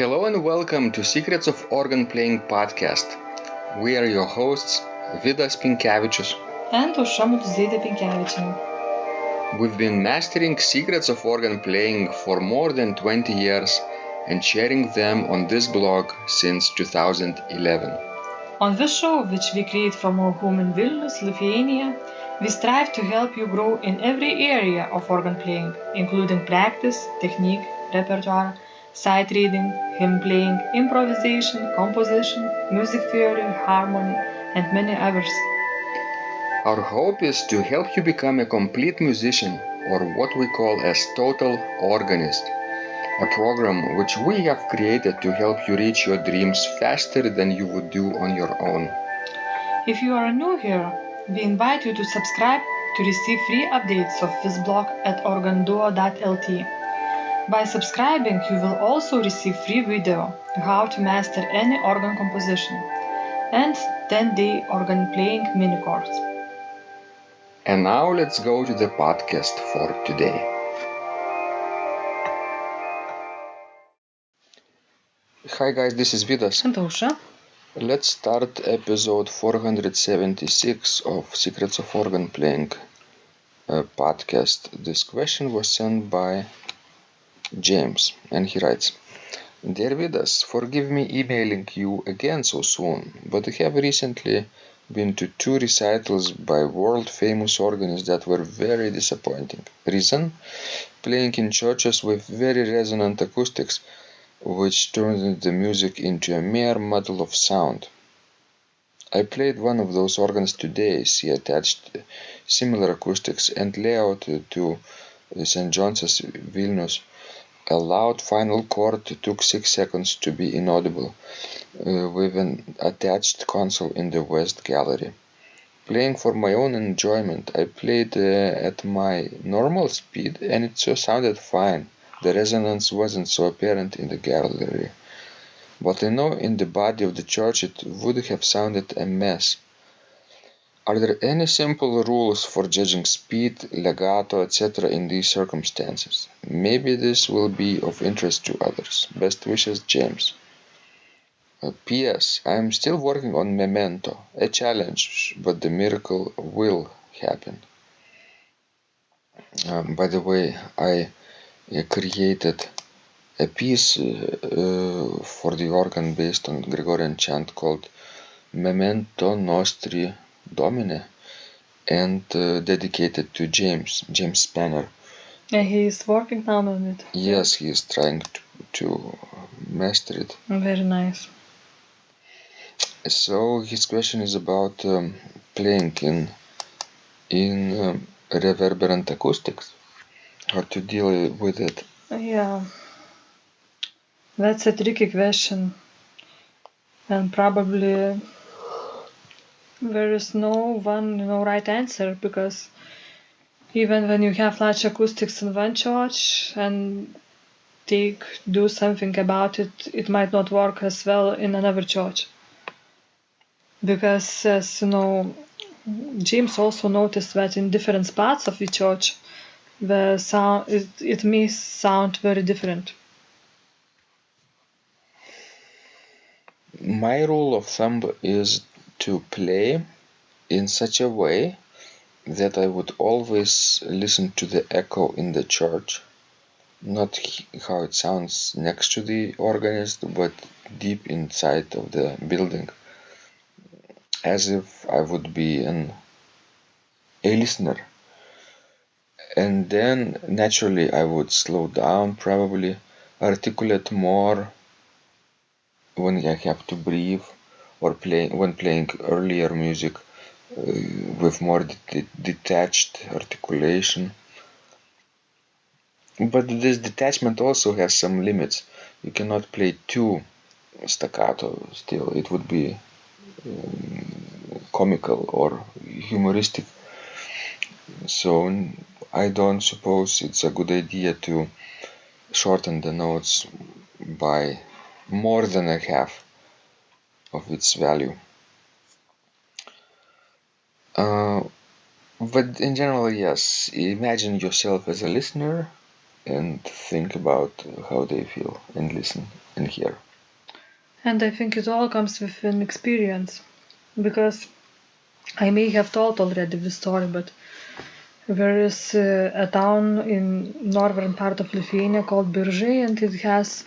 Hello and welcome to Secrets of Organ Playing podcast. We are your hosts, Vidas and Aušra Pinkevičienė. We've been mastering secrets of organ playing for more than 20 years and sharing them on this blog since 2011. On this show, which we create from our home in Vilnius, Lithuania, we strive to help you grow in every area of organ playing, including practice, technique, repertoire, sight reading, hymn playing, improvisation, composition, music theory, harmony, and many others. Our hope is to help you become a complete musician, or what we call as total organist, a program which we have created to help you reach your dreams faster than you would do on your own. If you are new here, we invite you to subscribe to receive free updates of this blog at organduo.lt. By subscribing, you will also receive free video how to master any organ composition and 10-day organ playing mini course. And now let's go to the podcast for today. Hi guys, this is Vidas. And Aušra. Let's start episode 476 of Secrets of Organ Playing podcast. This question was sent by James, and he writes, Dear Vidas, forgive me emailing you again so soon, but I have recently been to 2 recitals by world-famous organists that were very disappointing. Reason? Playing in churches with very resonant acoustics, which turned the music into a mere muddle of sound. I played one of those organs today. She attached similar acoustics and layout to St. John's Vilnius. A loud final chord took 6 seconds to be inaudible, with an attached console in the West Gallery. Playing for my own enjoyment, I played at my normal speed and it sounded fine. The resonance wasn't so apparent in the gallery, but I know in the body of the church it would have sounded a mess. Are there any simple rules for judging speed, legato, etc. in these circumstances? Maybe this will be of interest to others. Best wishes, James. P.S. I am still working on Memento, a challenge, but the miracle will happen. By the way, I created a piece for the organ based on Gregorian chant called Memento Nostri Domine and dedicated to James Spanner. And he is working now on it. Yes, he is trying to master it. Very nice. So his question is about playing in reverberant acoustics. How to deal with it? Yeah, that's a tricky question, and probably there is no one right answer, because even when you have large acoustics in one church and do something about it, it might not work as well in another church. Because as James also noticed that in different parts of the church, the sound it may sound very different. My rule of thumb is to play in such a way that I would always listen to the echo in the church, not how it sounds next to the organist, but deep inside of the building, as if I would be a listener. And then naturally I would slow down, probably articulate more when I have to breathe, or when playing earlier music with more detached articulation. But this detachment also has some limits. You cannot play too staccato still. It would be comical or humoristic. So I don't suppose it's a good idea to shorten the notes by more than a half of its value. But in general, yes, imagine yourself as a listener and think about how they feel and listen and hear. And I think it all comes with an experience, because I may have told already this story, but there is a town in northern part of Lithuania called Biržai, and it has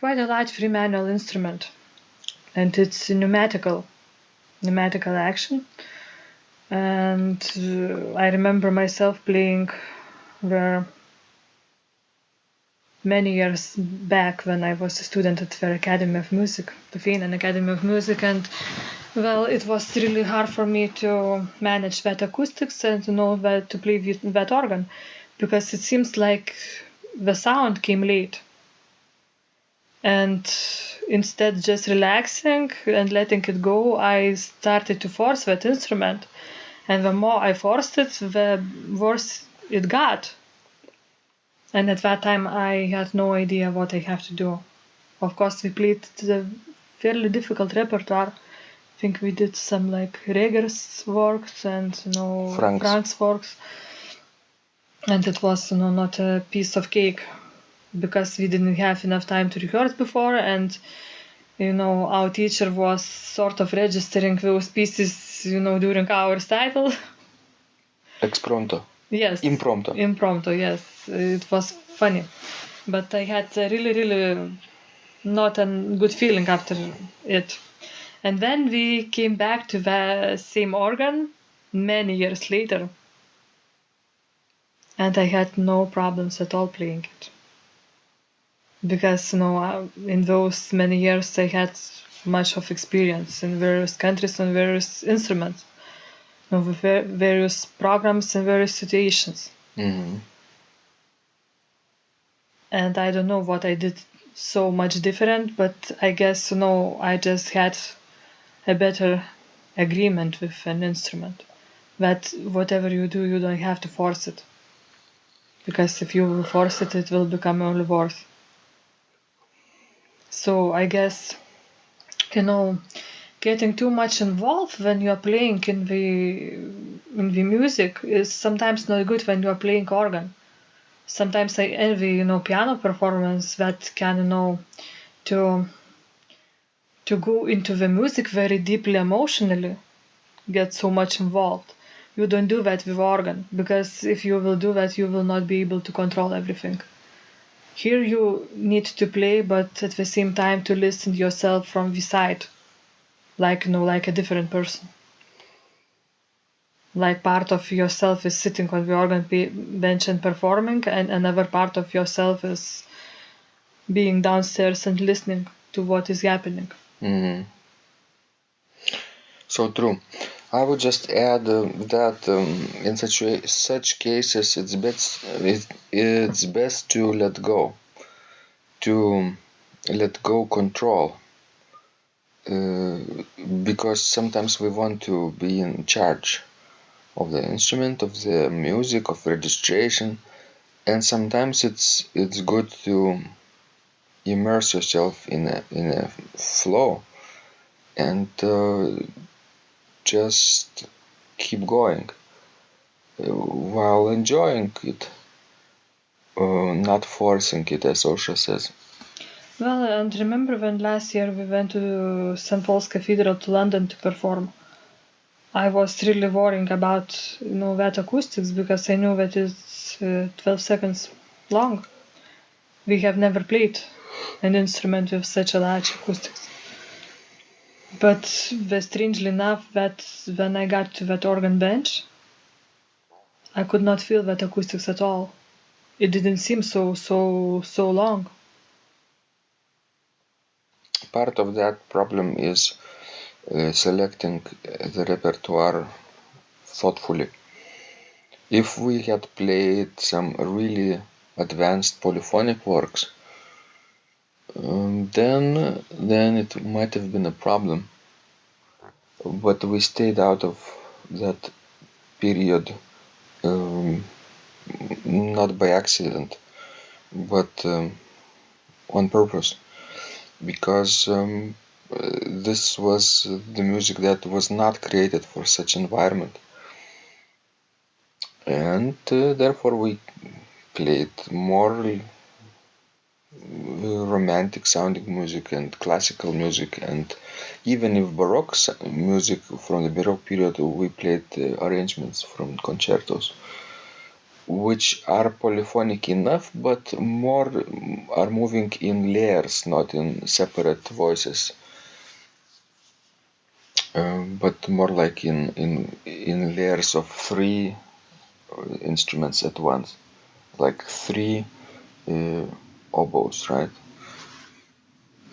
quite a large free manual instrument, and it's pneumatical action. And I remember myself playing there many years back when I was a student at the Academy of Music, the Finland Academy of Music, and well, it was really hard for me to manage that acoustics and to know that to play with that organ, because it seems like the sound came late. And instead just relaxing and letting it go, I started to force that instrument. And the more I forced it, the worse it got. And at that time, I had no idea what I have to do. Of course, we played the fairly difficult repertoire. I think we did some like Reger's works and Frank's works. And it was not a piece of cake, because we didn't have enough time to rehearse before, and our teacher was sort of registering those pieces during our recital. Ex-pronto. Yes. Impromptu, yes. It was funny. But I had a really not a good feeling after it. And then we came back to the same organ many years later. And I had no problems at all playing it. Because, in those many years I had much of experience in various countries and various instruments, with various programs and various situations. Mm-hmm. And I don't know what I did so much different, but I guess, I just had a better agreement with an instrument. That whatever you do, you don't have to force it. Because if you will force it, it will become only worse. So I guess, getting too much involved when you are playing in the music is sometimes not good when you are playing organ. Sometimes I envy, piano performance that can, to go into the music very deeply emotionally, get so much involved. You don't do that with organ, because if you will do that, you will not be able to control everything. Here you need to play, but at the same time to listen to yourself from the side, like a different person. Like part of yourself is sitting on the organ bench and performing, and another part of yourself is being downstairs and listening to what is happening. Mm-hmm. So true. I would just add that in such cases it's best to let go control, because sometimes we want to be in charge of the instrument, of the music, of registration, and sometimes it's good to immerse yourself in a flow and just keep going while enjoying it, not forcing it, as Osha says. Well, and remember when last year we went to St. Paul's Cathedral to London to perform? I was really worrying about that acoustics, because I knew that it's 12 seconds long. We have never played an instrument with such a large acoustics. But strangely enough, that when I got to that organ bench, I could not feel that acoustics at all. It didn't seem so long. Part of that problem is selecting the repertoire thoughtfully. If we had played some really advanced polyphonic works, then it might have been a problem. But we stayed out of that period, not by accident, but on purpose, because this was the music that was not created for such environment, and therefore we played more romantic sounding music and classical music, and even if Baroque music from the Baroque period, we played arrangements from concertos, which are polyphonic enough, but more are moving in layers, not in separate voices, but more like in layers of three instruments at once, like three oboes, right?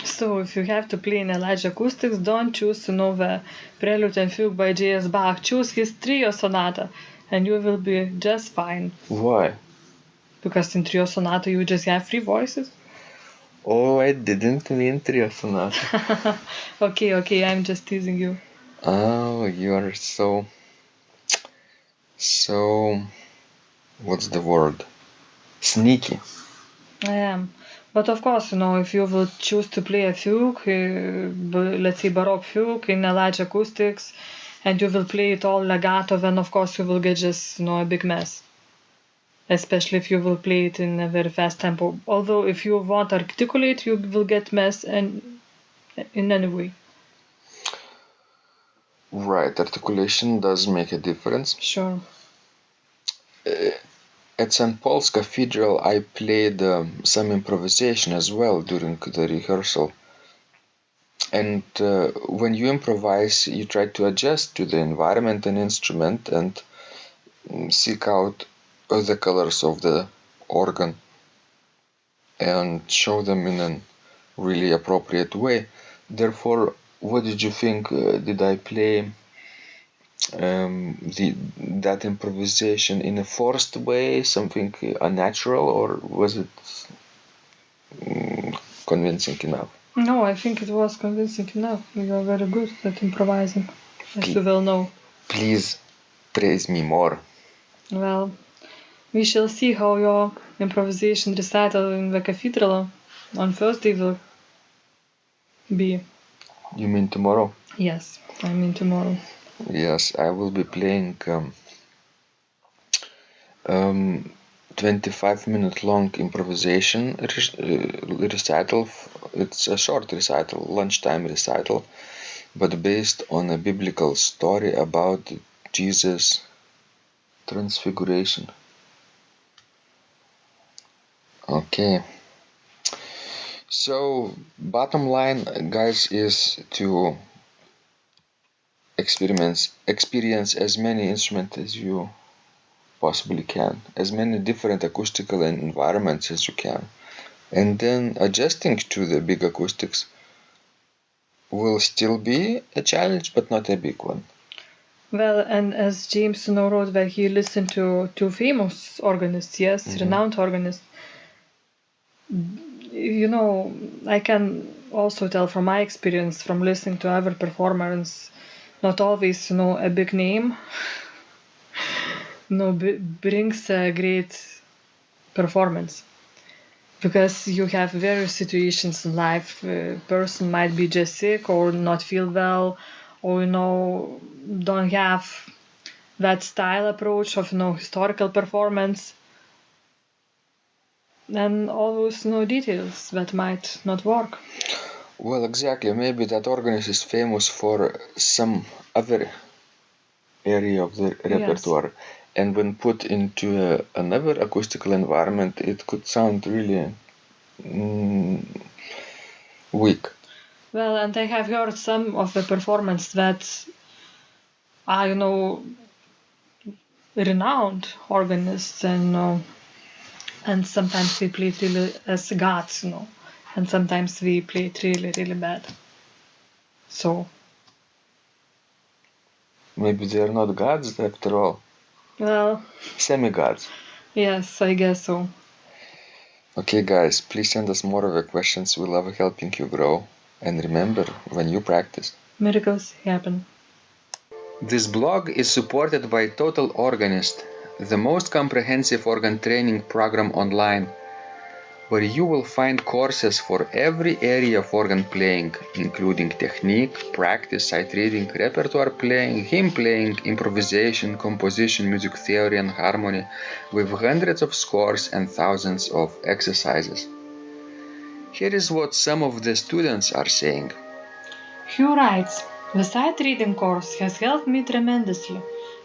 So if you have to play in a large acoustics, don't choose the Prelude and Fugue by J.S. Bach. Choose his trio sonata, and you will be just fine. Why? Because in trio sonata you just have three voices. Oh, I didn't mean trio sonata. Okay, I'm just teasing you. Oh, you are so, what's the word? Sneaky. I am. But of course, if you will choose to play a fugue, let's say Baroque fugue in a large acoustics, and you will play it all legato, then of course you will get just, a big mess. Especially if you will play it in a very fast tempo. Although if you want to articulate, you will get mess and in any way. Right, articulation does make a difference. Sure. At St. Paul's Cathedral, I played some improvisation as well during the rehearsal. And when you improvise, you try to adjust to the environment and instrument and seek out the colors of the organ and show them in a really appropriate way. Therefore, what did you think? Did I play that improvisation in a forced way, something unnatural, or was it convincing enough? No, I think it was convincing enough. You are very good at improvising, as you will know. Please praise me more. Well, we shall see how your improvisation recital in the cathedral on Thursday will be. You mean tomorrow? Yes, I mean tomorrow. Yes, I will be playing 25-minute long improvisation recital. It's a short recital, lunchtime recital, but based on a biblical story about Jesus' transfiguration. Okay. So, bottom line, guys, is to experience as many instruments as you possibly can, as many different acoustical environments as you can, and then adjusting to the big acoustics will still be a challenge, but not a big one. Well, and as James wrote that he listened to two famous organists, yes, renowned organists. I can also tell from my experience from listening to other performers, not always, a big name, brings a great performance. Because you have various situations in life. A person might be just sick or not feel well, or don't have that style approach of historical performance, and all those details that might not work. Well, exactly. Maybe that organist is famous for some other area of the repertoire. Yes. And when put into another acoustical environment, it could sound really weak. Well, and I have heard some of the performance that are, renowned organists, and sometimes we play it really as gods, and sometimes we play it really, really bad. So. Maybe they are not gods after all. Well. Semi-gods. Yes, I guess so. Okay, guys, please send us more of your questions. We love helping you grow. And remember, when you practice, miracles happen. This blog is supported by Total Organist, the most comprehensive organ training program online. where you will find courses for every area of organ playing, including technique, practice, sight reading, repertoire playing, hymn playing, improvisation, composition, music theory and harmony, with hundreds of scores and thousands of exercises. Here is what some of the students are saying. Hugh writes, "The sight reading course has helped me tremendously.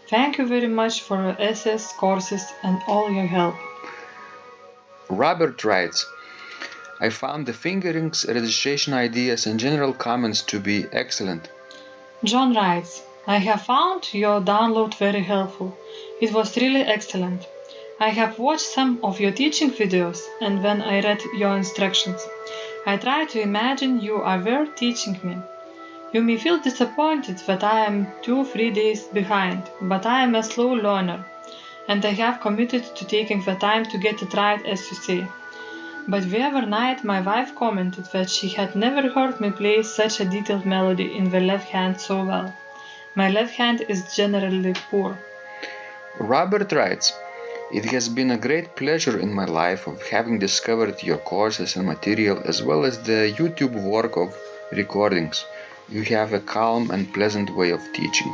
Thank you very much for your SS courses and all your help." Robert writes, "I found the fingerings, registration ideas and general comments to be excellent." John writes, "I have found your download very helpful. It was really excellent. I have watched some of your teaching videos, and when I read your instructions, I tried to imagine you were teaching me. You may feel disappointed that I am 2-3 days behind, but I am a slow learner, and I have committed to taking the time to get it right, as you say. But the other night my wife commented that she had never heard me play such a detailed melody in the left hand so well. My left hand is generally poor." Robert writes, "It has been a great pleasure in my life of having discovered your courses and material as well as the YouTube work of recordings. You have a calm and pleasant way of teaching."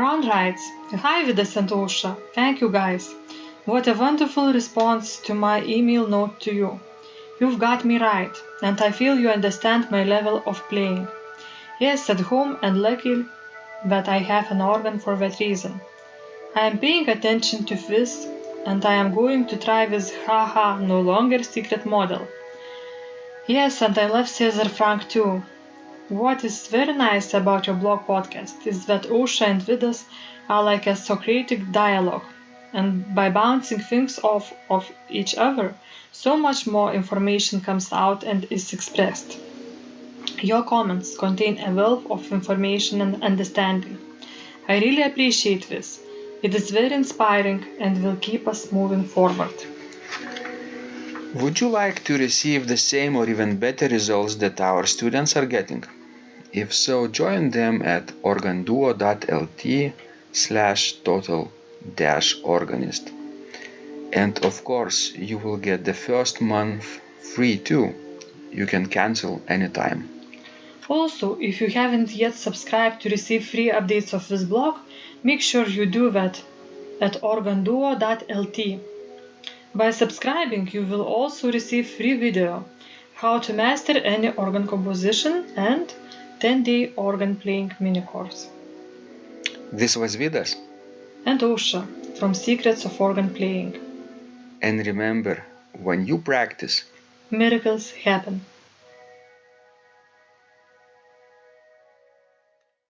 Ron writes, "Hi Vidas and Ausra, thank you guys. What a wonderful response to my email note to you. You've got me right, and I feel you understand my level of playing. Yes, at home, and lucky that I have an organ for that reason. I am paying attention to this, and I am going to try this haha no longer secret model. Yes, and I love Cesar Frank too. What is very nice about your blog podcast is that Ausra and Vidas are like a Socratic dialogue, and by bouncing things off of each other, so much more information comes out and is expressed. Your comments contain a wealth of information and understanding. I really appreciate this. It is very inspiring and will keep us moving forward." Would you like to receive the same or even better results that our students are getting? If so, join them at organduo.lt/total-organist. And of course, you will get the first month free too. You can cancel anytime. Also, if you haven't yet subscribed to receive free updates of this blog, make sure you do that at organduo.lt. By subscribing, you will also receive free video, how to master any organ composition, and 10-day organ playing mini course. This was Vidas. And Ausra from Secrets of Organ Playing. And remember, when you practice, Miracles happen.